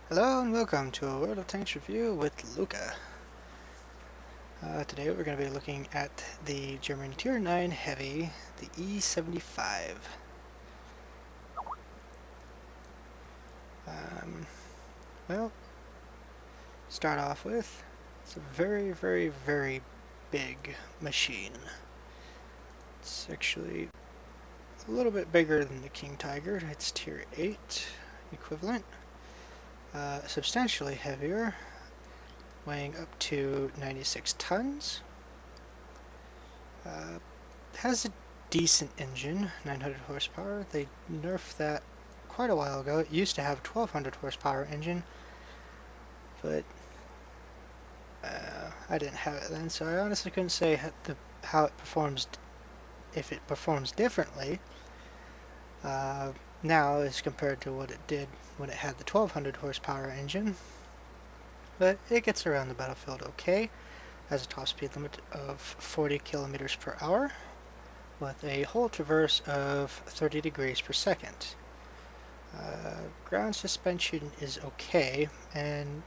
Hello and welcome to a World of Tanks review with Luca. Today we're going to be looking at the German Tier 9 Heavy, the E75. Um, well, start off with, it's a very big machine. It's actually a little bit bigger than the King Tiger. It's Tier 8 equivalent. Substantially heavier, weighing up to 96 tons. Has a decent engine, 900 horsepower. They nerfed that quite a while ago. It used to have a 1200 horsepower engine, but I didn't have it then, so I honestly couldn't say how it performs, if it performs differently now as compared to what it did when it had the 1200 horsepower engine. But it gets around the battlefield okay. Has a top speed limit of 40 kilometers per hour with a whole traverse of 30 degrees per second. Ground suspension is okay, and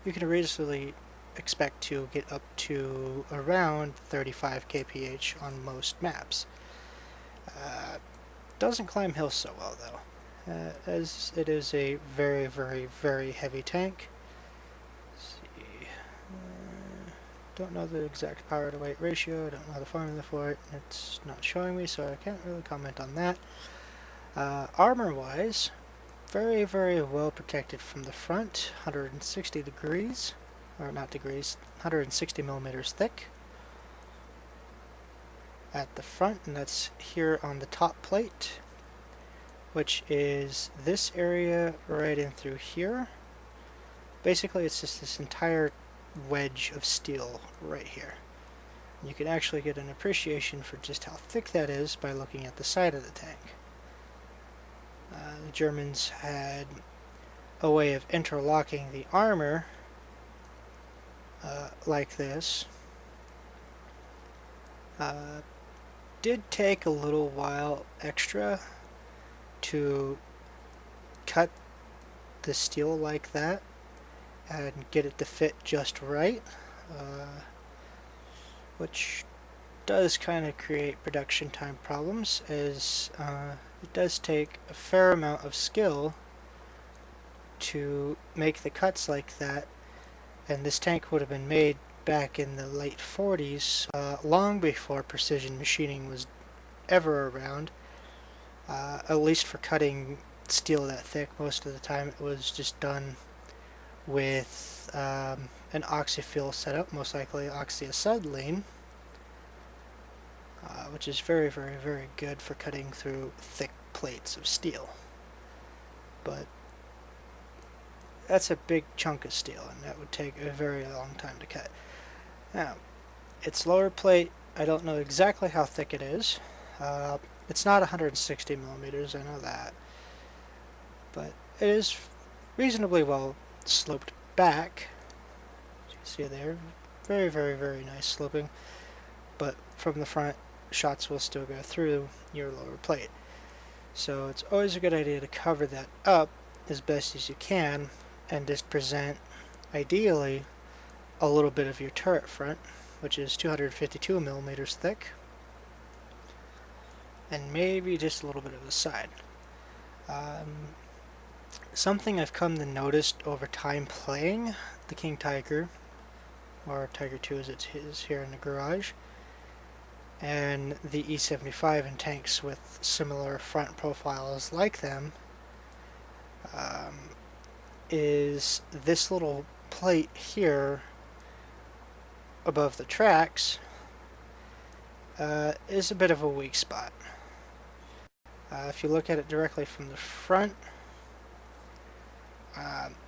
you can reasonably expect to get up to around 35 kph on most maps. Doesn't climb hills so well though, as it is a very heavy tank. Let's see. Don't know the exact power to weight ratio, don't know the formula for it, it's not showing me, so I can't really comment on that. Armor wise, very well protected from the front, 160 degrees, or not degrees, 160 millimeters thick at the front, and that's here on the top plate, which is this area right in through here. Basically it's just this entire wedge of steel right here. You can actually get an appreciation for just how thick that is by looking at the side of the tank. The Germans had a way of interlocking the armor like this. Did take a little while extra to cut the steel like that and get it to fit just right, which does kind of create production time problems, as it does take a fair amount of skill to make the cuts like that, and this tank would have been made back in the late 40s, long before precision machining was ever around, at least for cutting steel that thick. Most of the time it was just done with an oxyfuel setup, most likely oxyacetylene, which is very good for cutting through thick plates of steel. But that's a big chunk of steel, and that would take a very long time to cut. Now, its lower plate, I don't know exactly how thick it is. It's not 160 millimeters, I know that, but it is reasonably well sloped back. As you can see there, very nice sloping, but from the front, shots will still go through your lower plate. So it's always a good idea to cover that up as best as you can and just present, ideally, a little bit of your turret front, which is 252 millimeters thick, and maybe just a little bit of the side. Something I've come to notice over time playing the King Tiger, or Tiger 2 as it is here in the garage, and the E75 in tanks with similar front profiles like them, is this little plate here above the tracks is a bit of a weak spot. If you look at it directly from the front,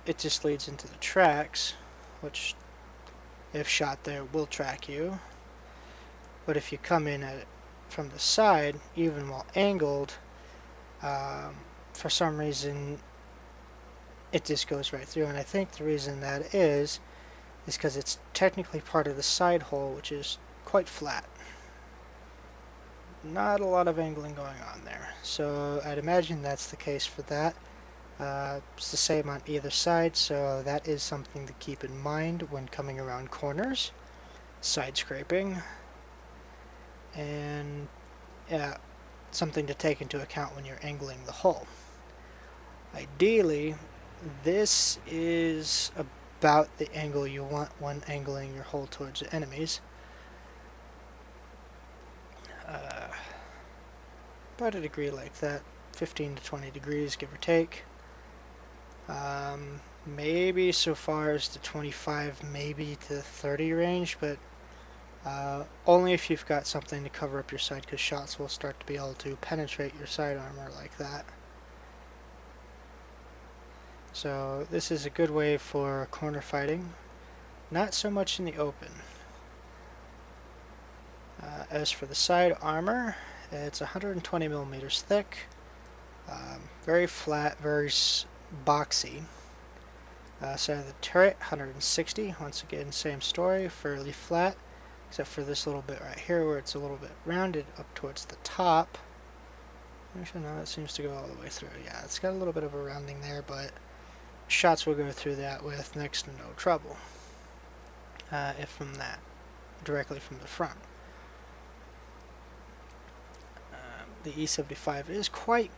it just leads into the tracks, which, if shot there, will track you. But if you come in at it from the side, even while angled, for some reason it just goes right through. And I think the reason that is because it's technically part of the side hole, which is quite flat. Not a lot of angling going on there, so I'd imagine that's the case for that. It's the same on either side, so that is something to keep in mind when coming around corners. Side scraping, and yeah, something to take into account when you're angling the hull. Ideally, this is about the angle you want when angling your hull towards the enemies. About a degree like that, 15 to 20 degrees, give or take. Maybe so far as the 25, maybe to 30 range, but only if you've got something to cover up your side, because shots will start to be able to penetrate your side armor like that. So this is a good way for corner fighting, not so much in the open. As for the side armor, it's 120 millimeters thick, very flat, very boxy. Side of the turret, 160. Once again, same story, fairly flat, except for this little bit right here where it's a little bit rounded up towards the top. Actually, no, that seems to go all the way through. Yeah, it's got a little bit of a rounding there, but shots will go through that with next to no trouble. If from that, directly from the front. The E75 is quite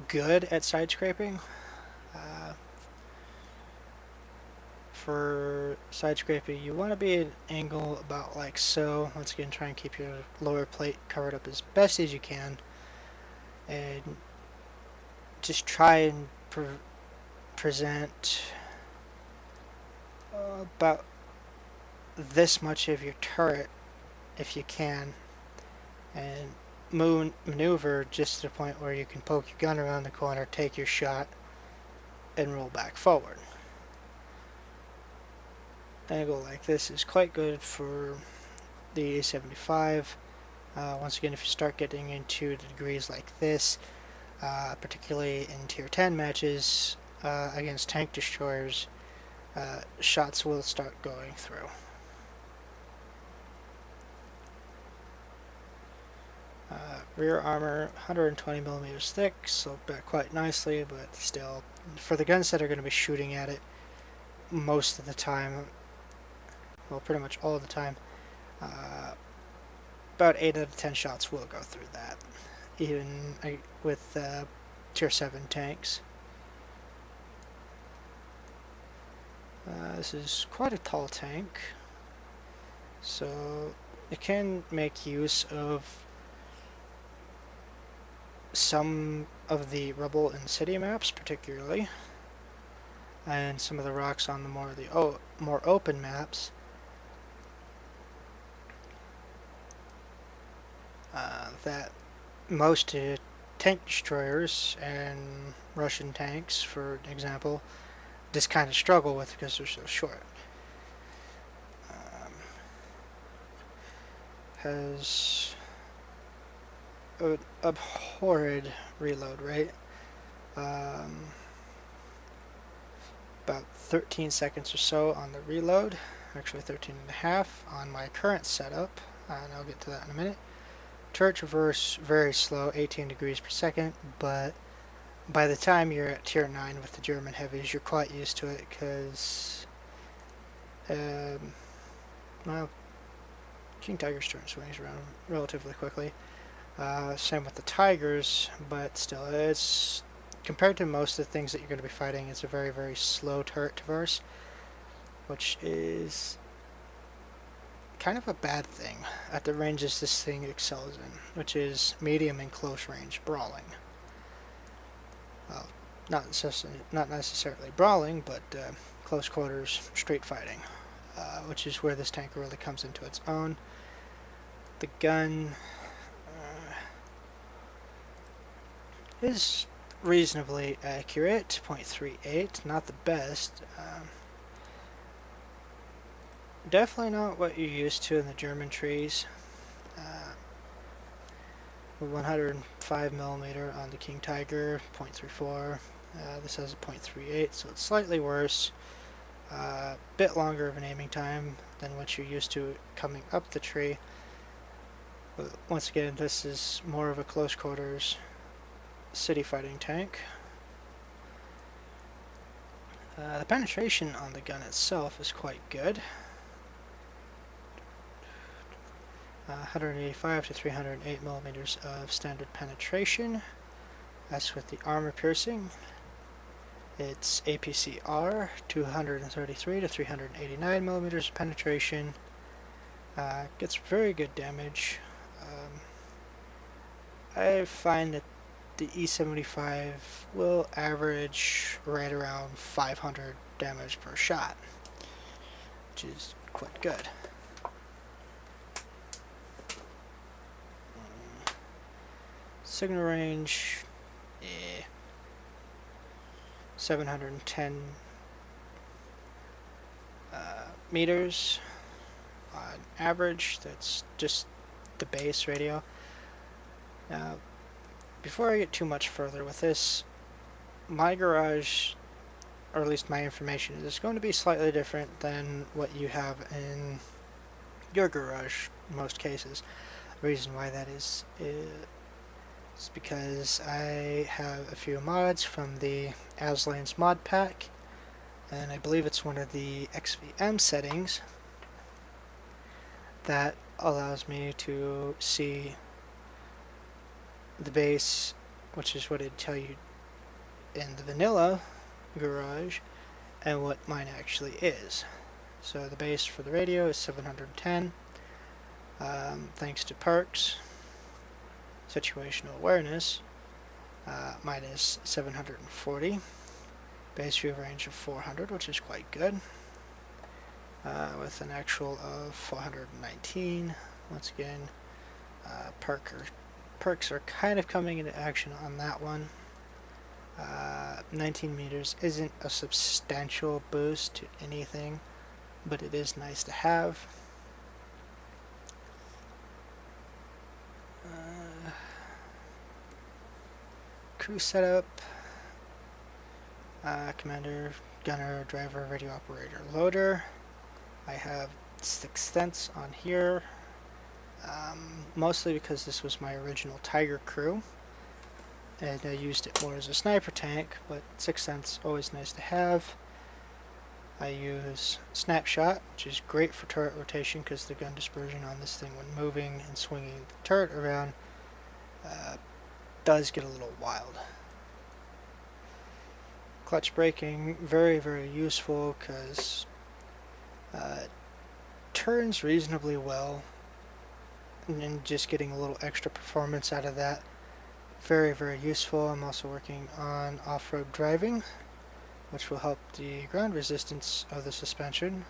good at side scraping. For side scraping, you want to be at an angle about like so. Once again, try and keep your lower plate covered up as best as you can, and just try and present about this much of your turret if you can, and maneuver just to the point where you can poke your gun around the corner, take your shot, and roll back forward. An angle like this is quite good for the A75. Once again, if you start getting into degrees like this, particularly in tier 10 matches against tank destroyers, shots will start going through. Rear armor, 120 millimeters thick, sloped back quite nicely, but still, for the guns that are going to be shooting at it most of the time, well, pretty much all the time, about 8 out of 10 shots will go through that, even with tier 7 tanks. This is quite a tall tank, so it can make use of some of the rubble and city maps, particularly, and some of the rocks on the more open maps. That most tank destroyers and Russian tanks, for example, just kind of struggle with because they're so short. Has a horrid reload rate. About 13 seconds or so on the reload, actually 13 and a half on my current setup, and I'll get to that in a minute. Turret traverse, very slow, 18 degrees per second, but by the time you're at tier 9 with the German heavies, you're quite used to it, because, well, King Tiger's turret swings around relatively quickly. Same with the Tigers, but still, it's, compared to most of the things that you're going to be fighting, it's a very, very slow turret traverse, which is kind of a bad thing at the ranges this thing excels in, which is medium and close range brawling. Well, not necessarily brawling, but close quarters street fighting, which is where this tank really comes into its own. The gun is reasonably accurate, 0.38, not the best. Definitely not what you're used to in the German trees. 105 millimeter on the King Tiger, 0.34. This has a 0.38, so it's slightly worse. Bit longer of an aiming time than what you're used to coming up the tree. But once again, this is more of a close quarters city fighting tank. The penetration on the gun itself is quite good. 185 to 308 millimeters of standard penetration. As with the armor piercing, it's APCR, 233 to 389 millimeters of penetration. Gets very good damage. I find that the E75 will average right around 500 damage per shot, which is quite good. Signal range, 710 meters on average. That's just the base radio. Now, before I get too much further with this, my garage, or at least my information, is going to be slightly different than what you have in your garage in most cases. The reason why that is because I have a few mods from the Aslane's mod pack, and I believe it's one of the XVM settings that allows me to see the base, which is what it'd tell you in the vanilla garage, and what mine actually is. So the base for the radio is 710. Thanks to perks, situational awareness, mine is 740. Base view range of 400, which is quite good, with an actual of 419. Once again, perks are kind of coming into action on that one. 19 meters isn't a substantial boost to anything, but it is nice to have. Crew setup, commander, gunner, driver, radio operator, loader. I have 6 cents on here, mostly because this was my original Tiger crew, and I used it more as a sniper tank, but 6 cents always nice to have. I use snapshot, which is great for turret rotation because the gun dispersion on this thing when moving and swinging the turret around does get a little wild. Clutch braking, very, very useful because it turns reasonably well, and just getting a little extra performance out of that. Very, very useful. I'm also working on off-road driving, which will help the ground resistance of the suspension,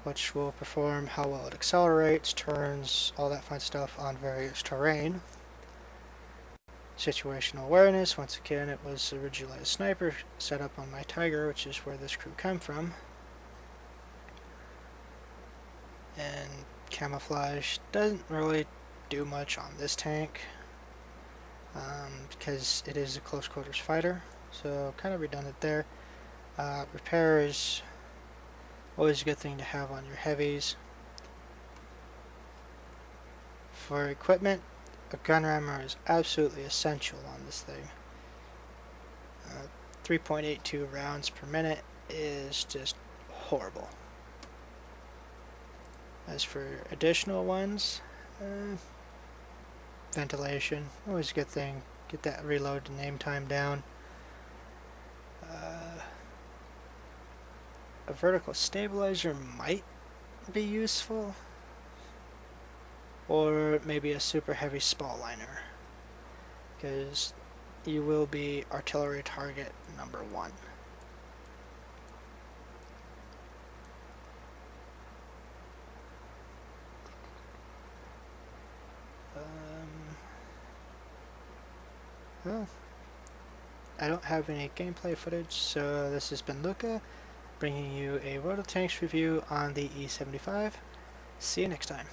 which will perform how well it accelerates, turns, all that fun stuff on various terrain. Situational awareness, once again, it was originally a sniper setup on my Tiger, which is where this crew came from. And camouflage doesn't really do much on this tank, because it is a close quarters fighter, so kind of redundant there. Repair is always a good thing to have on your heavies. For equipment, a gun rammer is absolutely essential on this thing. 3.82 rounds per minute is just horrible. As for additional ones, ventilation, always a good thing. Get that reload and aim time down. A vertical stabilizer might be useful, or maybe a super heavy spall liner, because you will be artillery target number 1. Well, I don't have any gameplay footage, so this has been Luca, bringing you a World of Tanks review on the E75. See you next time.